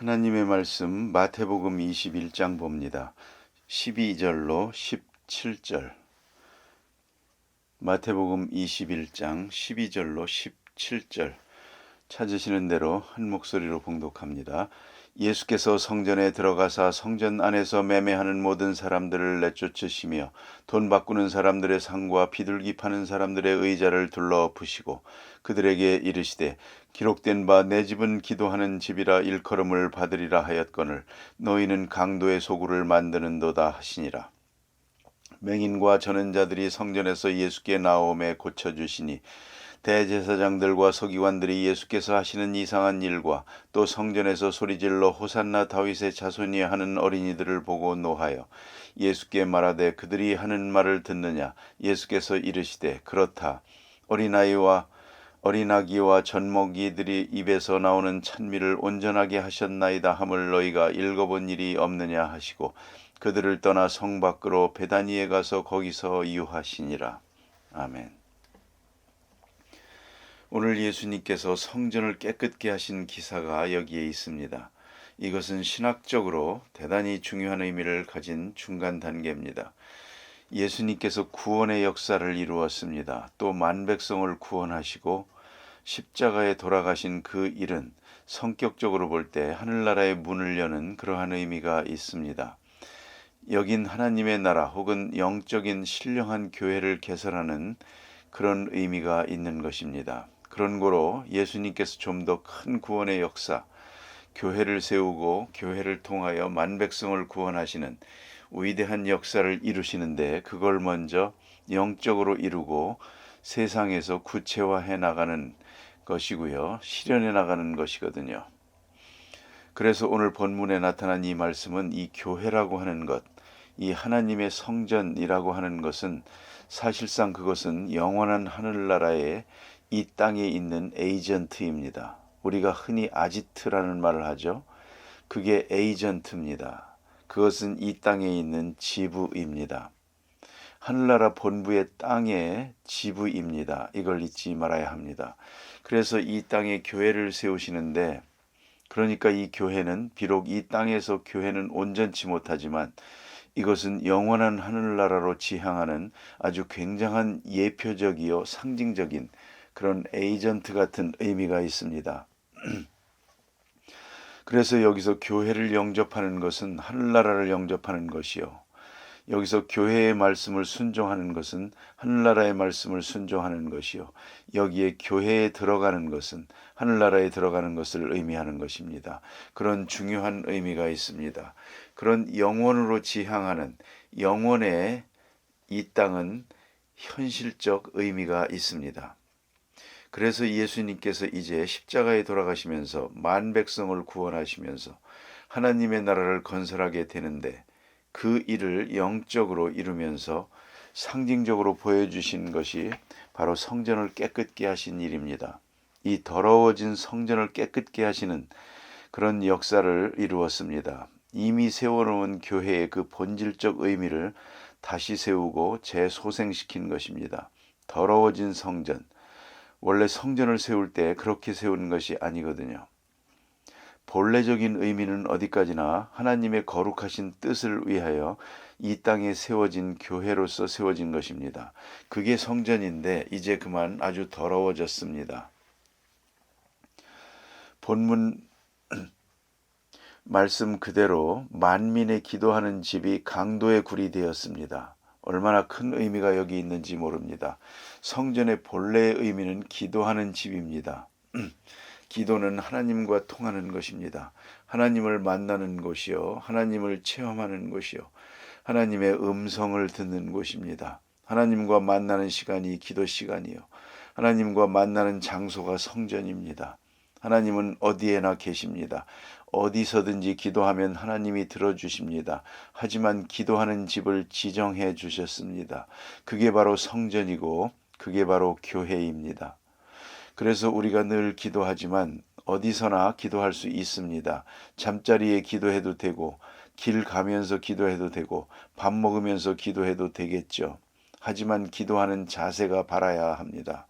하나님의 말씀 마태복음 21장 봅니다. 12절로 17절. 마태복음 21장 12절로 17절. 찾으시는 대로 한 목소리로 봉독합니다. 예수께서 성전에 들어가사 성전 안에서 매매하는 모든 사람들을 내쫓으시며 돈 바꾸는 사람들의 상과 비둘기 파는 사람들의 의자를 둘러 엎으시고 그들에게 이르시되 기록된 바 내 집은 기도하는 집이라 일컬음을 받으리라 하였거늘 너희는 강도의 소굴을 만드는도다 하시니라. 맹인과 저는 자들이 성전에서 예수께 나오매 고쳐주시니 대제사장들과 서기관들이 예수께서 하시는 이상한 일과 또 성전에서 소리질러 호산나 다윗의 자손이 하는 어린이들을 보고 노하여 예수께 말하되 그들이 하는 말을 듣느냐. 예수께서 이르시되 그렇다. 어린아기와 젖먹이들이 입에서 나오는 찬미를 온전하게 하셨나이다 함을 너희가 읽어본 일이 없느냐 하시고 그들을 떠나 성 밖으로 베다니에 가서 거기서 유하시니라. 아멘. 오늘 예수님께서 성전을 깨끗게 하신 기사가 여기에 있습니다. 이것은 신학적으로 대단히 중요한 의미를 가진 중간 단계입니다. 예수님께서 구원의 역사를 이루었습니다. 또 만백성을 구원하시고 십자가에 돌아가신 그 일은 성격적으로 볼 때 하늘나라의 문을 여는 그러한 의미가 있습니다. 여긴 하나님의 나라 혹은 영적인 신령한 교회를 개설하는 그런 의미가 있는 것입니다. 그런 거로 예수님께서 좀 더 큰 구원의 역사, 교회를 세우고 교회를 통하여 만백성을 구원하시는 위대한 역사를 이루시는데 그걸 먼저 영적으로 이루고 세상에서 구체화해 나가는 것이고요. 실현해 나가는 것이거든요. 그래서 오늘 본문에 나타난 이 말씀은 이 교회라고 하는 것, 이 하나님의 성전이라고 하는 것은 사실상 그것은 영원한 하늘나라의 이 땅에 있는 에이전트입니다. 우리가 흔히 아지트라는 말을 하죠. 그게 에이전트입니다. 그것은 이 땅에 있는 지부입니다. 하늘나라 본부의 땅의 지부입니다. 이걸 잊지 말아야 합니다. 그래서 이 땅에 교회를 세우시는데 그러니까 이 교회는 비록 이 땅에서 교회는 온전치 못하지만 이것은 영원한 하늘나라로 지향하는 아주 굉장한 예표적이요 상징적인 그런 에이전트 같은 의미가 있습니다. 그래서 여기서 교회를 영접하는 것은 하늘나라를 영접하는 것이요. 여기서 교회의 말씀을 순종하는 것은 하늘나라의 말씀을 순종하는 것이요. 여기에 교회에 들어가는 것은 하늘나라에 들어가는 것을 의미하는 것입니다. 그런 중요한 의미가 있습니다. 그런 영원으로 지향하는 영원의 이 땅은 현실적 의미가 있습니다. 그래서 예수님께서 이제 십자가에 돌아가시면서 만백성을 구원하시면서 하나님의 나라를 건설하게 되는데 그 일을 영적으로 이루면서 상징적으로 보여주신 것이 바로 성전을 깨끗게 하신 일입니다. 이 더러워진 성전을 깨끗게 하시는 그런 역사를 이루었습니다. 이미 세워놓은 교회의 그 본질적 의미를 다시 세우고 재소생시킨 것입니다. 더러워진 성전. 원래 성전을 세울 때 그렇게 세우는 것이 아니거든요. 본래적인 의미는 어디까지나 하나님의 거룩하신 뜻을 위하여 이 땅에 세워진 교회로서 세워진 것입니다. 그게 성전인데 이제 그만 아주 더러워졌습니다. 본문 말씀 그대로 만민의 기도하는 집이 강도의 굴이 되었습니다. 얼마나 큰 의미가 여기 있는지 모릅니다. 성전의 본래의 의미는 기도하는 집입니다. 기도는 하나님과 통하는 것입니다. 하나님을 만나는 곳이요. 하나님을 체험하는 곳이요. 하나님의 음성을 듣는 곳입니다. 하나님과 만나는 시간이 기도 시간이요. 하나님과 만나는 장소가 성전입니다. 하나님은 어디에나 계십니다. 어디서든지 기도하면 하나님이 들어주십니다. 하지만 기도하는 집을 지정해 주셨습니다. 그게 바로 성전이고 그게 바로 교회입니다. 그래서 우리가 늘 기도하지만 어디서나 기도할 수 있습니다. 잠자리에 기도해도 되고 길 가면서 기도해도 되고 밥 먹으면서 기도해도 되겠죠. 하지만 기도하는 자세가 바라야 합니다.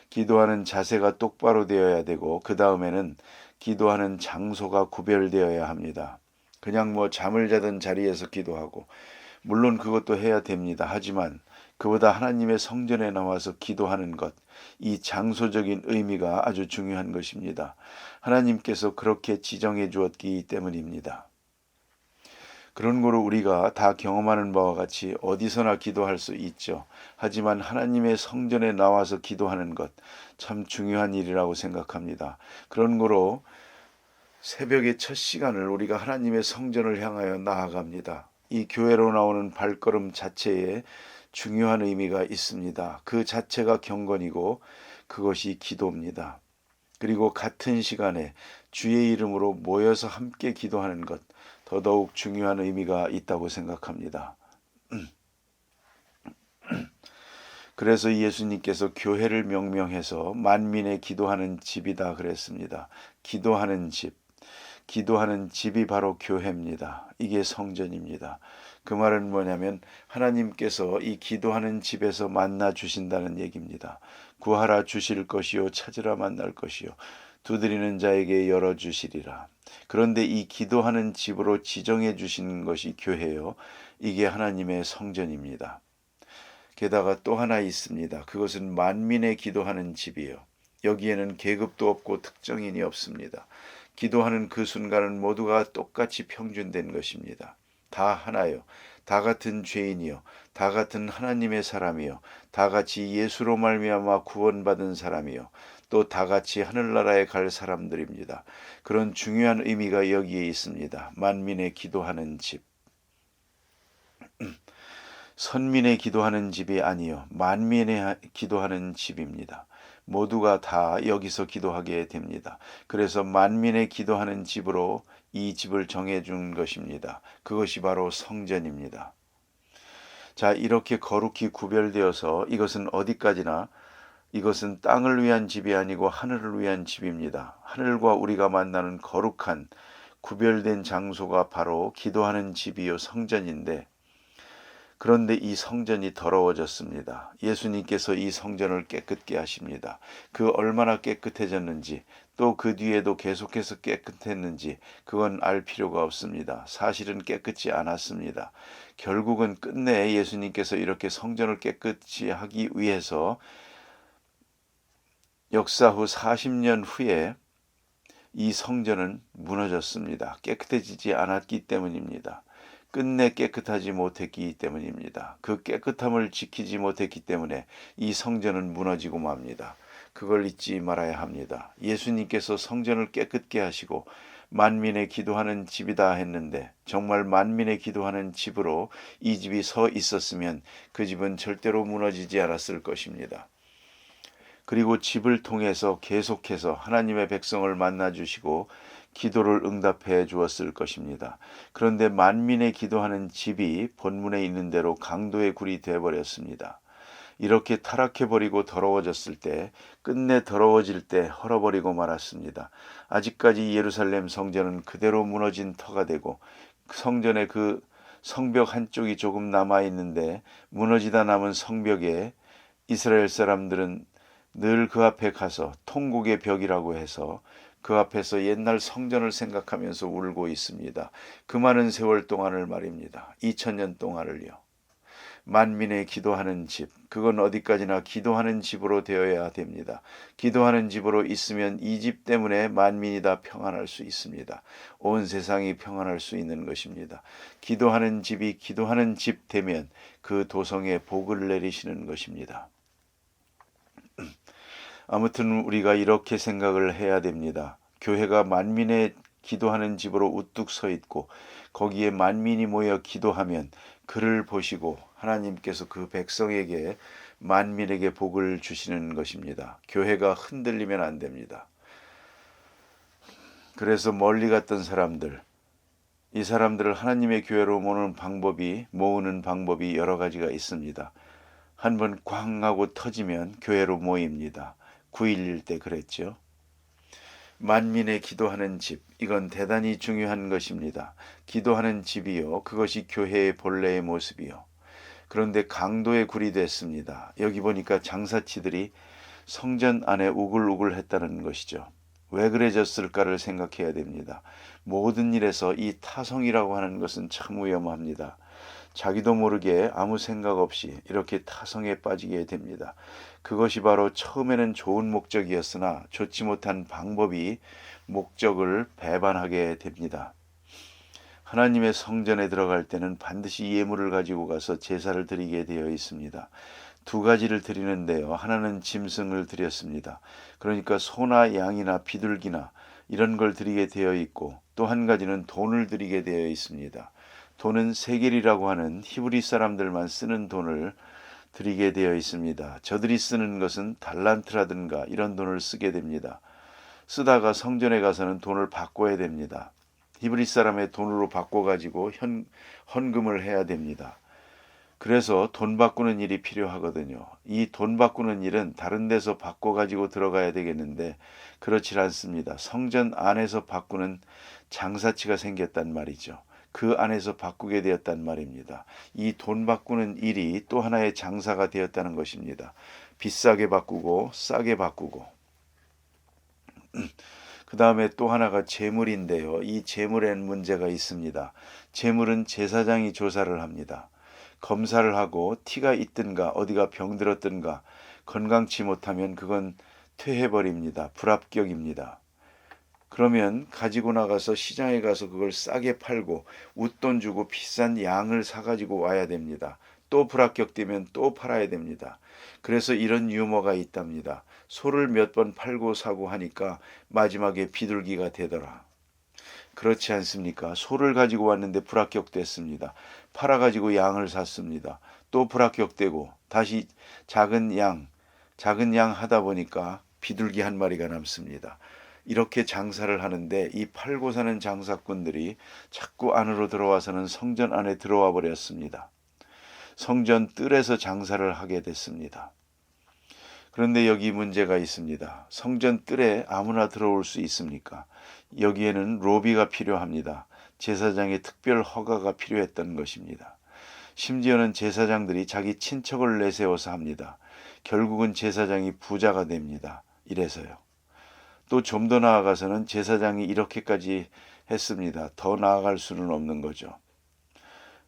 기도하는 자세가 똑바로 되어야 되고 그 다음에는 기도하는 장소가 구별되어야 합니다. 그냥 뭐 잠을 자던 자리에서 기도하고, 물론 그것도 해야 됩니다. 하지만 그보다 하나님의 성전에 나와서 기도하는 것, 이 장소적인 의미가 아주 중요한 것입니다. 하나님께서 그렇게 지정해 주었기 때문입니다. 그런 거로 우리가 다 경험하는 바와 같이 어디서나 기도할 수 있죠. 하지만 하나님의 성전에 나와서 기도하는 것, 참 중요한 일이라고 생각합니다. 그런 거로 새벽의 첫 시간을 우리가 하나님의 성전을 향하여 나아갑니다. 이 교회로 나오는 발걸음 자체에 중요한 의미가 있습니다. 그 자체가 경건이고 그것이 기도입니다. 그리고 같은 시간에 주의 이름으로 모여서 함께 기도하는 것, 더더욱 중요한 의미가 있다고 생각합니다. 그래서 예수님께서 교회를 명명해서 만민의 기도하는 집이다 그랬습니다. 기도하는 집. 기도하는 집이 바로 교회입니다. 이게 성전입니다. 그 말은 뭐냐면 하나님께서 이 기도하는 집에서 만나 주신다는 얘기입니다. 구하라 주실 것이요 찾으라 만날 것이요 두드리는 자에게 열어주시리라. 그런데 이 기도하는 집으로 지정해 주신 것이 교회요. 이게 하나님의 성전입니다. 게다가 또 하나 있습니다. 그것은 만민의 기도하는 집이요. 여기에는 계급도 없고 특정인이 없습니다. 기도하는 그 순간은 모두가 똑같이 평준된 것입니다. 다 하나요. 다 같은 죄인이요. 다 같은 하나님의 사람이요. 다 같이 예수로 말미암아 구원받은 사람이요. 또 다 같이 하늘나라에 갈 사람들입니다. 그런 중요한 의미가 여기에 있습니다. 만민의 기도하는 집. 선민의 기도하는 집이 아니요 만민의 기도하는 집입니다. 모두가 다 여기서 기도하게 됩니다. 그래서 만민의 기도하는 집으로 이 집을 정해준 것입니다. 그것이 바로 성전입니다. 자, 이렇게 거룩히 구별되어서 이것은 어디까지나 이것은 땅을 위한 집이 아니고 하늘을 위한 집입니다. 하늘과 우리가 만나는 거룩한 구별된 장소가 바로 기도하는 집이요 성전인데, 그런데 이 성전이 더러워졌습니다. 예수님께서 이 성전을 깨끗게 하십니다. 그 얼마나 깨끗해졌는지, 또 그 뒤에도 계속해서 깨끗했는지 그건 알 필요가 없습니다. 사실은 깨끗지 않았습니다. 결국은 끝내 예수님께서 이렇게 성전을 깨끗이 하기 위해서 역사 후 40년 후에 이 성전은 무너졌습니다. 깨끗해지지 않았기 때문입니다. 끝내 깨끗하지 못했기 때문입니다. 그 깨끗함을 지키지 못했기 때문에 이 성전은 무너지고 맙니다. 그걸 잊지 말아야 합니다. 예수님께서 성전을 깨끗게 하시고 만민의 기도하는 집이다 했는데, 정말 만민의 기도하는 집으로 이 집이 서 있었으면 그 집은 절대로 무너지지 않았을 것입니다. 그리고 집을 통해서 계속해서 하나님의 백성을 만나 주시고 기도를 응답해 주었을 것입니다. 그런데 만민의 기도하는 집이 본문에 있는 대로 강도의 굴이 되어버렸습니다. 이렇게 타락해버리고 더러워졌을 때, 끝내 더러워질 때 헐어버리고 말았습니다. 아직까지 예루살렘 성전은 그대로 무너진 터가 되고 성전의 그 성벽 한쪽이 조금 남아있는데, 무너지다 남은 성벽에 이스라엘 사람들은 늘 그 앞에 가서 통곡의 벽이라고 해서 그 앞에서 옛날 성전을 생각하면서 울고 있습니다. 그 많은 세월 동안을 말입니다. 2000년 동안을요. 만민의 기도하는 집, 그건 어디까지나 기도하는 집으로 되어야 됩니다. 기도하는 집으로 있으면 이 집 때문에 만민이 다 평안할 수 있습니다. 온 세상이 평안할 수 있는 것입니다. 기도하는 집이 기도하는 집 되면 그 도성에 복을 내리시는 것입니다. 아무튼 우리가 이렇게 생각을 해야 됩니다. 교회가 만민의 기도하는 집으로 우뚝 서 있고 거기에 만민이 모여 기도하면 그를 보시고 하나님께서 그 백성에게 만민에게 복을 주시는 것입니다. 교회가 흔들리면 안 됩니다. 그래서 멀리 갔던 사람들, 이 사람들을 하나님의 교회로 모으는 방법이 여러 가지가 있습니다. 한번 꽝 하고 터지면 교회로 모입니다. 9.11 때 그랬죠. 만민의 기도하는 집, 이건 대단히 중요한 것입니다. 기도하는 집이요, 그것이 교회의 본래의 모습이요. 그런데 강도의 굴이 됐습니다. 여기 보니까 장사치들이 성전 안에 우글우글 했다는 것이죠. 왜 그래졌을까를 생각해야 됩니다. 모든 일에서 이 타성이라고 하는 것은 참 위험합니다. 자기도 모르게 아무 생각 없이 이렇게 타성에 빠지게 됩니다. 그것이 바로 처음에는 좋은 목적이었으나 좋지 못한 방법이 목적을 배반하게 됩니다. 하나님의 성전에 들어갈 때는 반드시 예물을 가지고 가서 제사를 드리게 되어 있습니다. 두 가지를 드리는데요. 하나는 짐승을 드렸습니다. 그러니까 소나 양이나 비둘기나 이런 걸 드리게 되어 있고, 또 한 가지는 돈을 드리게 되어 있습니다. 돈은 세겔이라고 하는 히브리 사람들만 쓰는 돈을 드리게 되어 있습니다. 저들이 쓰는 것은 달란트라든가 이런 돈을 쓰게 됩니다. 쓰다가 성전에 가서는 돈을 바꿔야 됩니다. 히브리 사람의 돈으로 바꿔가지고 헌금을 해야 됩니다. 그래서 돈 바꾸는 일이 필요하거든요. 이 돈 바꾸는 일은 다른 데서 바꿔가지고 들어가야 되겠는데 그렇지 않습니다. 성전 안에서 바꾸는 장사치가 생겼단 말이죠. 그 안에서 바꾸게 되었단 말입니다. 이 돈 바꾸는 일이 또 하나의 장사가 되었다는 것입니다. 비싸게 바꾸고 싸게 바꾸고. 그 다음에 또 하나가 재물인데요. 이 재물에는 문제가 있습니다. 재물은 제사장이 조사를 합니다. 검사를 하고 티가 있든가 어디가 병들었든가 건강치 못하면 그건 퇴해버립니다. 불합격입니다. 그러면 가지고 나가서 시장에 가서 그걸 싸게 팔고 웃돈 주고 비싼 양을 사가지고 와야 됩니다. 또 불합격되면 또 팔아야 됩니다. 그래서 이런 유머가 있답니다. 소를 몇 번 팔고 사고 하니까 마지막에 비둘기가 되더라. 그렇지 않습니까? 소를 가지고 왔는데 불합격됐습니다. 팔아가지고 양을 샀습니다. 또 불합격되고 다시 작은 양 하다 보니까 비둘기 한 마리가 남습니다. 이렇게 장사를 하는데 이 팔고 사는 장사꾼들이 자꾸 안으로 들어와서는 성전 안에 들어와 버렸습니다. 성전 뜰에서 장사를 하게 됐습니다. 그런데 여기 문제가 있습니다. 성전 뜰에 아무나 들어올 수 있습니까? 여기에는 로비가 필요합니다. 제사장의 특별 허가가 필요했던 것입니다. 심지어는 제사장들이 자기 친척을 내세워서 합니다. 결국은 제사장이 부자가 됩니다. 이래서요. 또 좀 더 나아가서는 제사장이 이렇게까지 했습니다. 더 나아갈 수는 없는 거죠.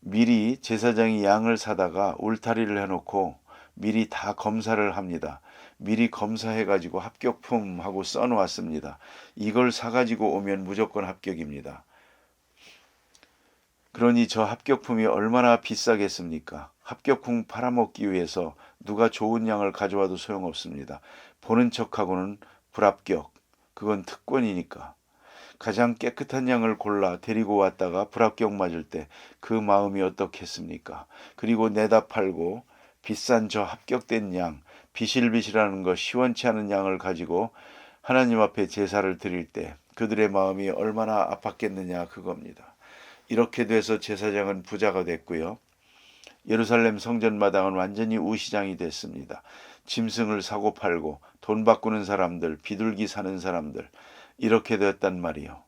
미리 제사장이 양을 사다가 울타리를 해놓고 미리 다 검사를 합니다. 미리 검사해가지고 합격품 하고 써놓았습니다. 이걸 사가지고 오면 무조건 합격입니다. 그러니 저 합격품이 얼마나 비싸겠습니까? 합격품 팔아먹기 위해서 누가 좋은 양을 가져와도 소용없습니다. 보는 척하고는 불합격. 그건 특권이니까. 가장 깨끗한 양을 골라 데리고 왔다가 불합격 맞을 때 그 마음이 어떻겠습니까? 그리고 내다 팔고 비싼 저 합격된 양, 비실비실하는 거 시원치 않은 양을 가지고 하나님 앞에 제사를 드릴 때 그들의 마음이 얼마나 아팠겠느냐 그겁니다. 이렇게 돼서 제사장은 부자가 됐고요. 예루살렘 성전 마당은 완전히 우시장이 됐습니다. 짐승을 사고 팔고 돈 바꾸는 사람들, 비둘기 사는 사람들 이렇게 됐단 말이요.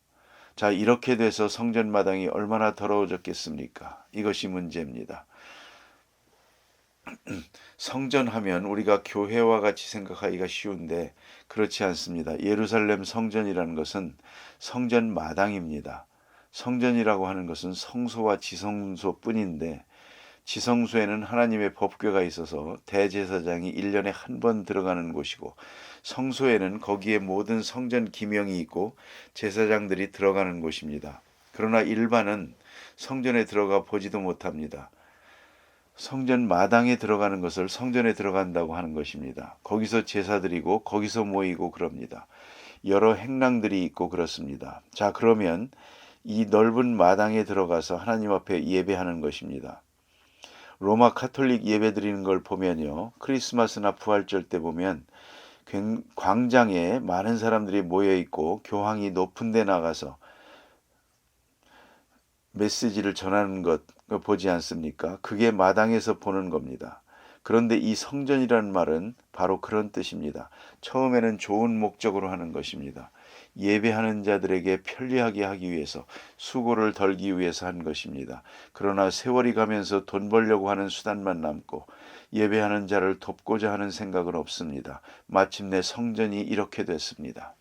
자, 이렇게 돼서 성전 마당이 얼마나 더러워졌겠습니까? 이것이 문제입니다. 성전하면 우리가 교회와 같이 생각하기가 쉬운데 그렇지 않습니다. 예루살렘 성전이라는 것은 성전 마당입니다. 성전이라고 하는 것은 성소와 지성소뿐인데 지성소에는 하나님의 법궤가 있어서 대제사장이 1년에 한 번 들어가는 곳이고 성소에는 거기에 모든 성전 기명이 있고 제사장들이 들어가는 곳입니다. 그러나 일반은 성전에 들어가 보지도 못합니다. 성전 마당에 들어가는 것을 성전에 들어간다고 하는 것입니다. 거기서 제사 드리고 거기서 모이고 그럽니다. 여러 행랑들이 있고 그렇습니다. 자, 그러면 이 넓은 마당에 들어가서 하나님 앞에 예배하는 것입니다. 로마 카톨릭 예배 드리는 걸 보면요. 크리스마스나 부활절 때 보면 광장에 많은 사람들이 모여 있고 교황이 높은 데 나가서 메시지를 전하는 것 보지 않습니까? 그게 마당에서 보는 겁니다. 그런데 이 성전이라는 말은 바로 그런 뜻입니다. 처음에는 좋은 목적으로 하는 것입니다. 예배하는 자들에게 편리하게 하기 위해서 수고를 덜기 위해서 한 것입니다. 그러나 세월이 가면서 돈 벌려고 하는 수단만 남고 예배하는 자를 돕고자 하는 생각은 없습니다. 마침내 성전이 이렇게 됐습니다.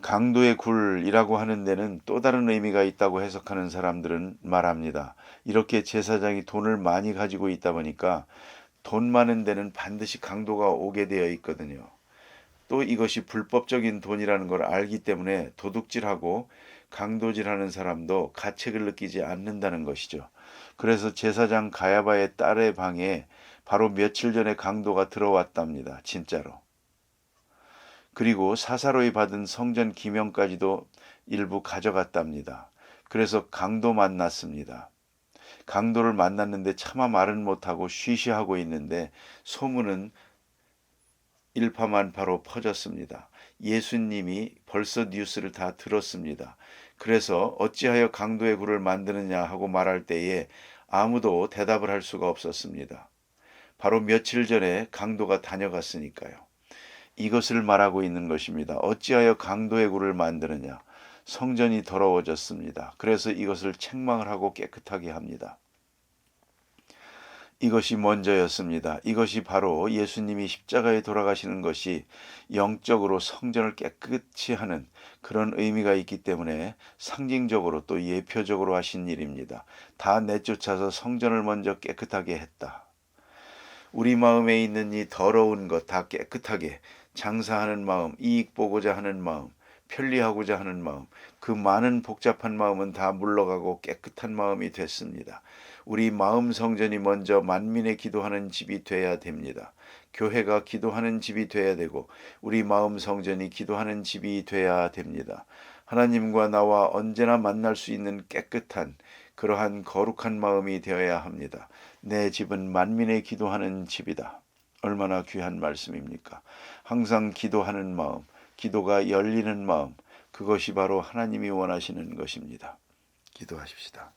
강도의 굴이라고 하는 데는 또 다른 의미가 있다고 해석하는 사람들은 말합니다. 이렇게 제사장이 돈을 많이 가지고 있다 보니까 돈 많은 데는 반드시 강도가 오게 되어 있거든요. 또 이것이 불법적인 돈이라는 걸 알기 때문에 도둑질하고 강도질하는 사람도 가책을 느끼지 않는다는 것이죠. 그래서 제사장 가야바의 딸의 방에 바로 며칠 전에 강도가 들어왔답니다. 진짜로. 그리고 사사로이 받은 성전 기명까지도 일부 가져갔답니다. 그래서 강도 만났습니다. 강도를 만났는데 차마 말은 못하고 쉬쉬하고 있는데 소문은 일파만파로 퍼졌습니다. 예수님이 벌써 뉴스를 다 들었습니다. 그래서 어찌하여 강도의 굴을 만드느냐 하고 말할 때에 아무도 대답을 할 수가 없었습니다. 바로 며칠 전에 강도가 다녀갔으니까요. 이것을 말하고 있는 것입니다. 어찌하여 강도의 굴을 만드느냐. 성전이 더러워졌습니다. 그래서 이것을 책망을 하고 깨끗하게 합니다. 이것이 먼저였습니다. 이것이 바로 예수님이 십자가에 돌아가시는 것이 영적으로 성전을 깨끗이 하는 그런 의미가 있기 때문에 상징적으로 또 예표적으로 하신 일입니다. 다 내쫓아서 성전을 먼저 깨끗하게 했다. 우리 마음에 있는 이 더러운 것 다 깨끗하게 장사하는 마음, 이익 보고자 하는 마음, 편리하고자 하는 마음, 그 많은 복잡한 마음은 다 물러가고 깨끗한 마음이 됐습니다. 우리 마음 성전이 먼저 만민의 기도하는 집이 돼야 됩니다. 교회가 기도하는 집이 돼야 되고 우리 마음 성전이 기도하는 집이 돼야 됩니다. 하나님과 나와 언제나 만날 수 있는 깨끗한 그러한 거룩한 마음이 되어야 합니다. 내 집은 만민의 기도하는 집이다. 얼마나 귀한 말씀입니까? 항상 기도하는 마음, 기도가 열리는 마음, 그것이 바로 하나님이 원하시는 것입니다. 기도하십시다.